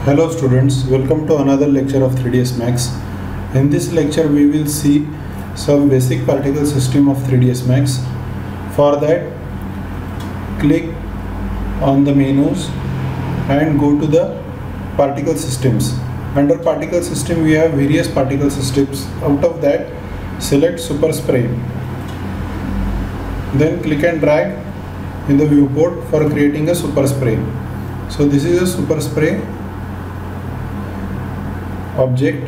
Hello students, welcome to another lecture of 3ds Max. In this lecture we will see some basic particle system of 3ds Max. For that, click on the menus and go to the particle systems. Under particle system we have various particle systems. Out of that, select super spray. Then click and drag in the viewport for creating a super spray. So this is a super spray object.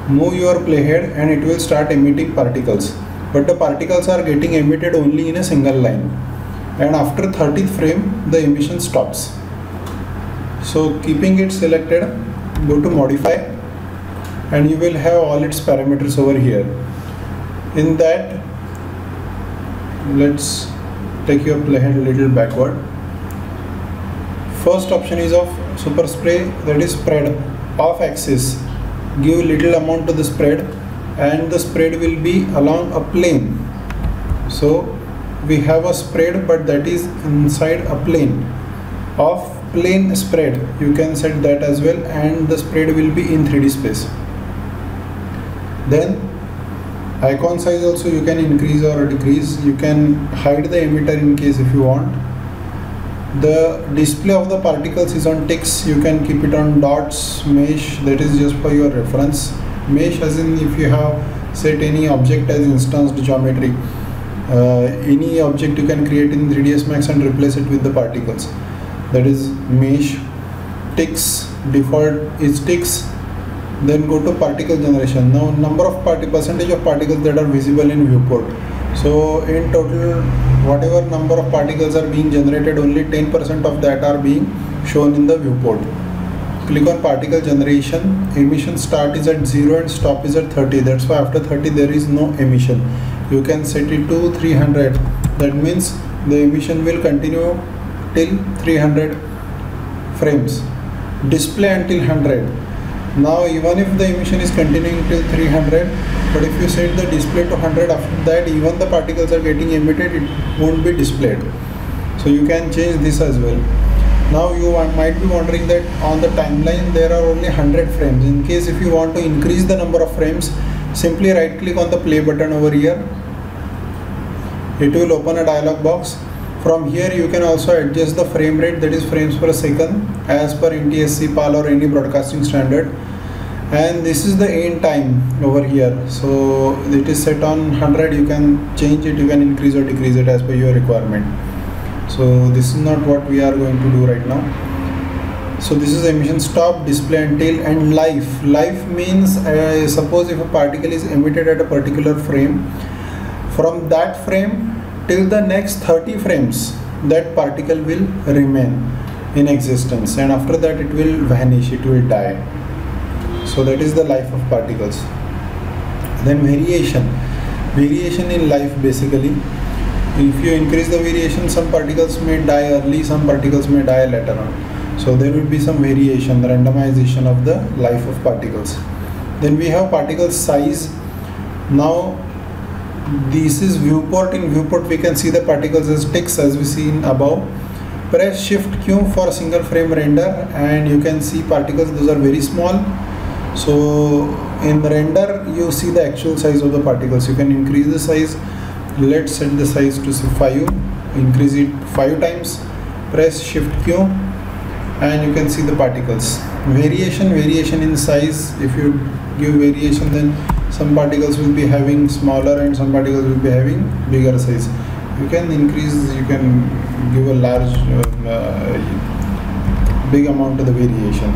Move your playhead and it will start emitting particles, but the particles are getting emitted only in a single line, and after 30th frame the emission stops. So keeping it selected, go to modify and you will have all its parameters over here. In that, let's take your playhead a little backward. First option is of super spray, that is spread off axis. Give little amount to the spread and the spread will be along a plane. So we have a spread, but that is inside a plane. Off plane spread, you can set that as well, and the spread will be in 3D space. Then icon size also you can increase or decrease. You can hide the emitter in case if you want. The display of the particles is on ticks. You can keep it on dots, mesh, that is just for your reference. Mesh as in if you have set any object as instanced geometry. Any object you can create in 3ds Max and replace it with the particles. That is mesh. Ticks, default is ticks. Then go to particle generation. Now number of percentage of particles that are visible in viewport. So in total, whatever number of particles are being generated, only 10% of that are being shown in the viewport. Click on particle generation. Emission start is at 0 and stop is at 30. That's why after 30 there is no emission. You can set it to 300. That means the emission will continue till 300 frames. Display until 100. Now even if the emission is continuing till 300, but if you set the display to 100, after that even the particles are getting emitted, it won't be displayed. So you can change this as well. Now you might be wondering that on the timeline there are only 100 frames. In case if you want to increase the number of frames, simply right click on the play button over here. It will open a dialog box. From here you can also adjust the frame rate, that is frames per second, as per NTSC, PAL or any broadcasting standard. And this is the end time over here. So it is set on 100. You can change it, you can increase or decrease it as per your requirement. So this is not what we are going to do right now. So this is emission stop, display until, and life. Life means suppose if a particle is emitted at a particular frame, from that frame till the next 30 frames that particle will remain in existence, and after that it will vanish, it will die. So that is the life of particles. Then variation in life, basically if you increase the variation, some particles may die early, some particles may die later on. So there will be some variation, the randomization of the life of particles. Then we have particle size. Now this is viewport. In viewport we can see the particles as ticks as we see in above. Press shift Q for single frame render and you can see particles, those are very small. So in the render you see the actual size of the particles. You can increase the size. Let's set the size to 5, increase it 5 times, press shift Q and you can see the particles. Variation in size. If you give variation, then some particles will be having smaller and some particles will be having bigger size. You can increase, you can give a large big amount of the variation.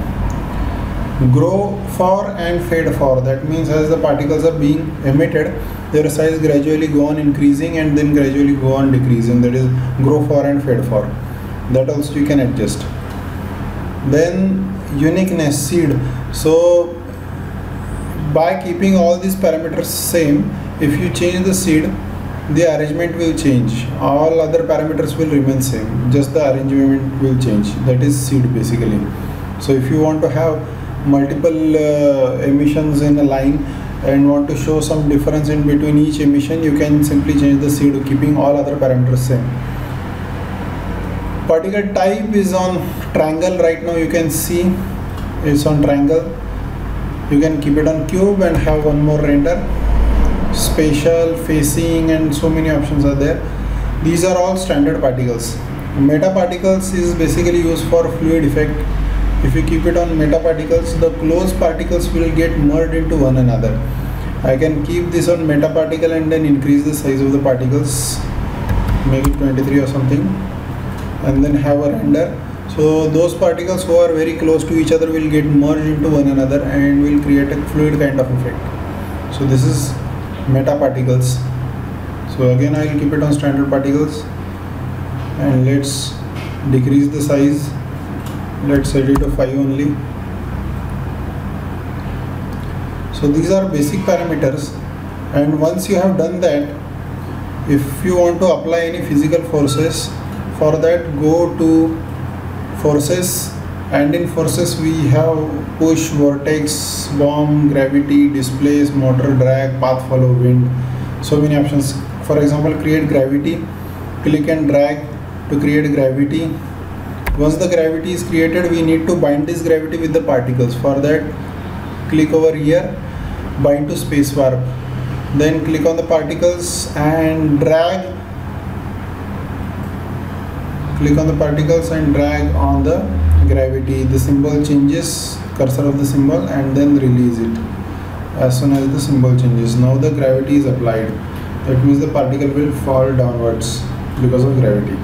Grow for and fade for, that means as the particles are being emitted, their size gradually go on increasing and then gradually go on decreasing. That is grow for and fade for. That also you can adjust. Then uniqueness, seed. So by keeping all these parameters same, if you change the seed, the arrangement will change. All other parameters will remain same, just the arrangement will change. That is seed basically. So if you want to have multiple emissions in a line and want to show some difference in between each emission, you can simply change the seed, keeping all other parameters same. Particle type is on triangle right now. You can see is on triangle. You can keep it on cube and have one more render. Spatial, facing, and so many options are there. These are all standard particles. Meta particles is basically used for fluid effect. If you keep it on meta particles, the closed particles will get merged into one another. I can keep this on meta particle and then increase the size of the particles, make it 23 or something, and then have a render. So those particles who are very close to each other will get merged into one another and will create a fluid kind of effect. So this is meta particles. So again I will keep it on standard particles and let's decrease the size. Let's set it to 5 only. So these are basic parameters, and once you have done that, if you want to apply any physical forces, for that go to forces, and in forces we have push, vortex, bomb, gravity, displace, motor, drag, path follow, wind, so many options. For example, create gravity, click and drag to create gravity. Once the gravity is created, we need to bind this gravity with the particles. For that, click over here, bind to space warp, then click on the particles and drag, click on the particles and drag on the gravity. The symbol changes, cursor of the symbol, and then release it as soon as the symbol changes. Now the gravity is applied. That means the particle will fall downwards because of gravity.